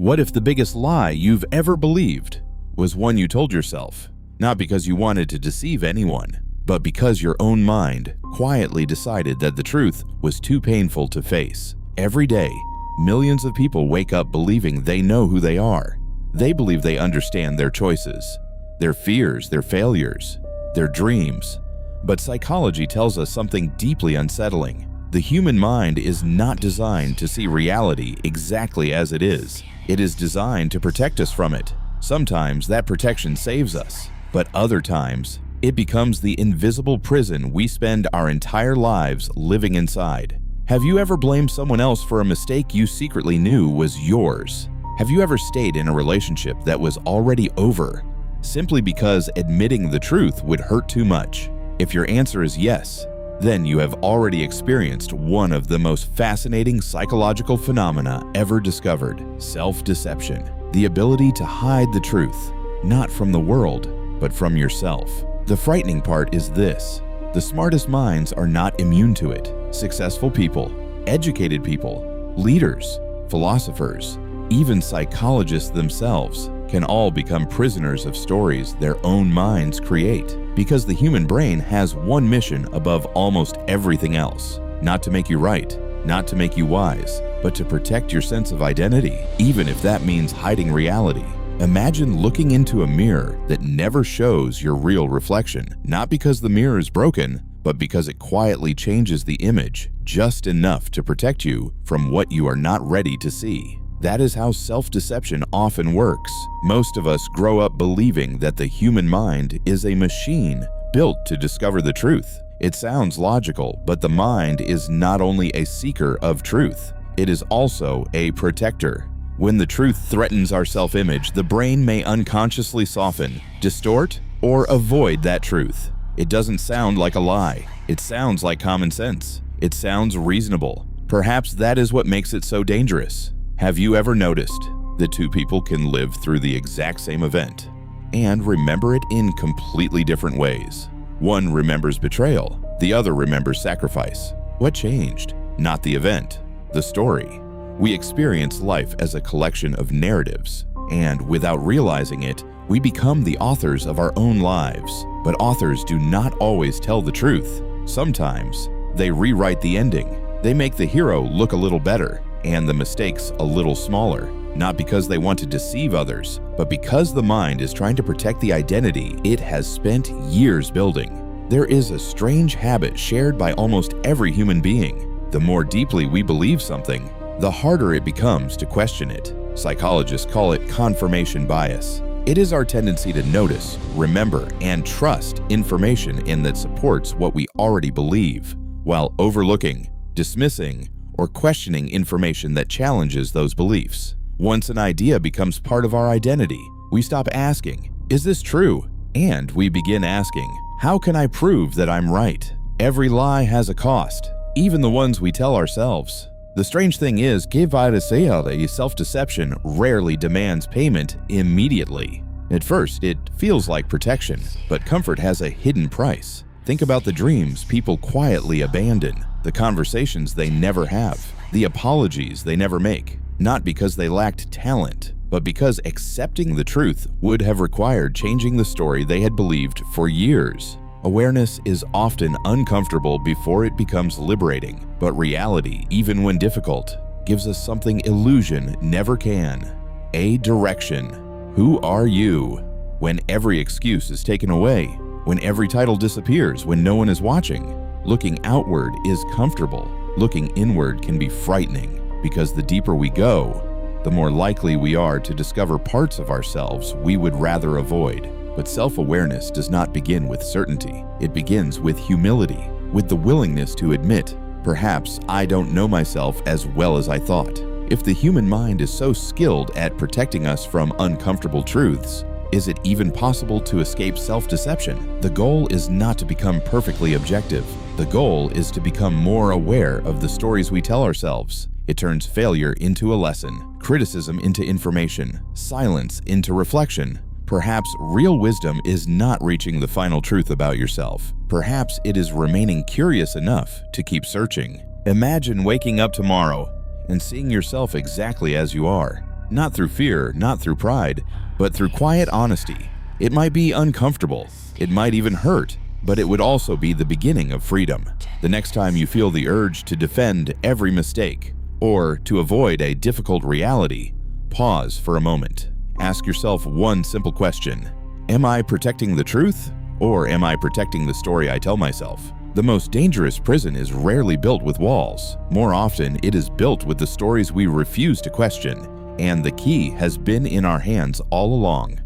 What if the biggest lie you've ever believed was one you told yourself, not because you wanted to deceive anyone, but because your own mind quietly decided that the truth was too painful to face? Every day, millions of people wake up believing they know who they are. They believe they understand their choices, their fears, their failures, their dreams. But psychology tells us something deeply unsettling. The human mind is not designed to see reality exactly as it is. It is designed to protect us from it. Sometimes that protection saves us, but other times it becomes the invisible prison we spend our entire lives living inside. Have you ever blamed someone else for a mistake you secretly knew was yours? Have you ever stayed in a relationship that was already over simply because admitting the truth would hurt too much? If your answer is yes, then you have already experienced one of the most fascinating psychological phenomena ever discovered: self-deception. The ability to hide the truth, not from the world, but from yourself. The frightening part is this: the smartest minds are not immune to it. Successful people, educated people, leaders, philosophers, even psychologists themselves can all become prisoners of stories their own minds create, because the human brain has one mission above almost everything else: not to make you right, not to make you wise, but to protect your sense of identity, even if that means hiding reality. Imagine looking into a mirror that never shows your real reflection, not because the mirror is broken, but because it quietly changes the image just enough to protect you from what you are not ready to see. That is how self-deception often works. Most of us grow up believing that the human mind is a machine built to discover the truth. It sounds logical, but the mind is not only a seeker of truth, it is also a protector. When the truth threatens our self-image, the brain may unconsciously soften, distort, or avoid that truth. It doesn't sound like a lie. It sounds like common sense. It sounds reasonable. Perhaps that is what makes it so dangerous. Have you ever noticed that two people can live through the exact same event and remember it in completely different ways? One remembers betrayal, the other remembers sacrifice. What changed? Not the event, the story. We experience life as a collection of narratives, and without realizing it, we become the authors of our own lives. But authors do not always tell the truth. Sometimes they rewrite the ending. They make the hero look a little better and the mistakes a little smaller, not because they want to deceive others, but because the mind is trying to protect the identity it has spent years building. There is a strange habit shared by almost every human being. The more deeply we believe something, the harder it becomes to question it. Psychologists call it confirmation bias. It is our tendency to notice, remember, and trust information that supports what we already believe, while overlooking, dismissing, or questioning information that challenges those beliefs. Once an idea becomes part of our identity, we stop asking, "Is this true?" And we begin asking, "How can I prove that I'm right?" Every lie has a cost, even the ones we tell ourselves. The strange thing is, self-deception rarely demands payment immediately. At first, it feels like protection, but comfort has a hidden price. Think about the dreams people quietly abandon, the conversations they never have, the apologies they never make, not because they lacked talent, but because accepting the truth would have required changing the story they had believed for years. Awareness is often uncomfortable before it becomes liberating, but reality, even when difficult, gives us something illusion never can: a direction. Who are you? When every excuse is taken away, when every title disappears, when no one is watching, looking outward is comfortable. Looking inward can be frightening, because the deeper we go, the more likely we are to discover parts of ourselves we would rather avoid. But self-awareness does not begin with certainty. It begins with humility, with the willingness to admit, perhaps I don't know myself as well as I thought. If the human mind is so skilled at protecting us from uncomfortable truths, is it even possible to escape self-deception? The goal is not to become perfectly objective. The goal is to become more aware of the stories we tell ourselves. It turns failure into a lesson, criticism into information, silence into reflection. Perhaps real wisdom is not reaching the final truth about yourself. Perhaps it is remaining curious enough to keep searching. Imagine waking up tomorrow and seeing yourself exactly as you are. Not through fear, not through pride, but through quiet honesty. It might be uncomfortable, it might even hurt, but it would also be the beginning of freedom. The next time you feel the urge to defend every mistake or to avoid a difficult reality, pause for a moment. Ask yourself one simple question. Am I protecting the truth, or am I protecting the story I tell myself? The most dangerous prison is rarely built with walls. More often, it is built with the stories we refuse to question, and the key has been in our hands all along.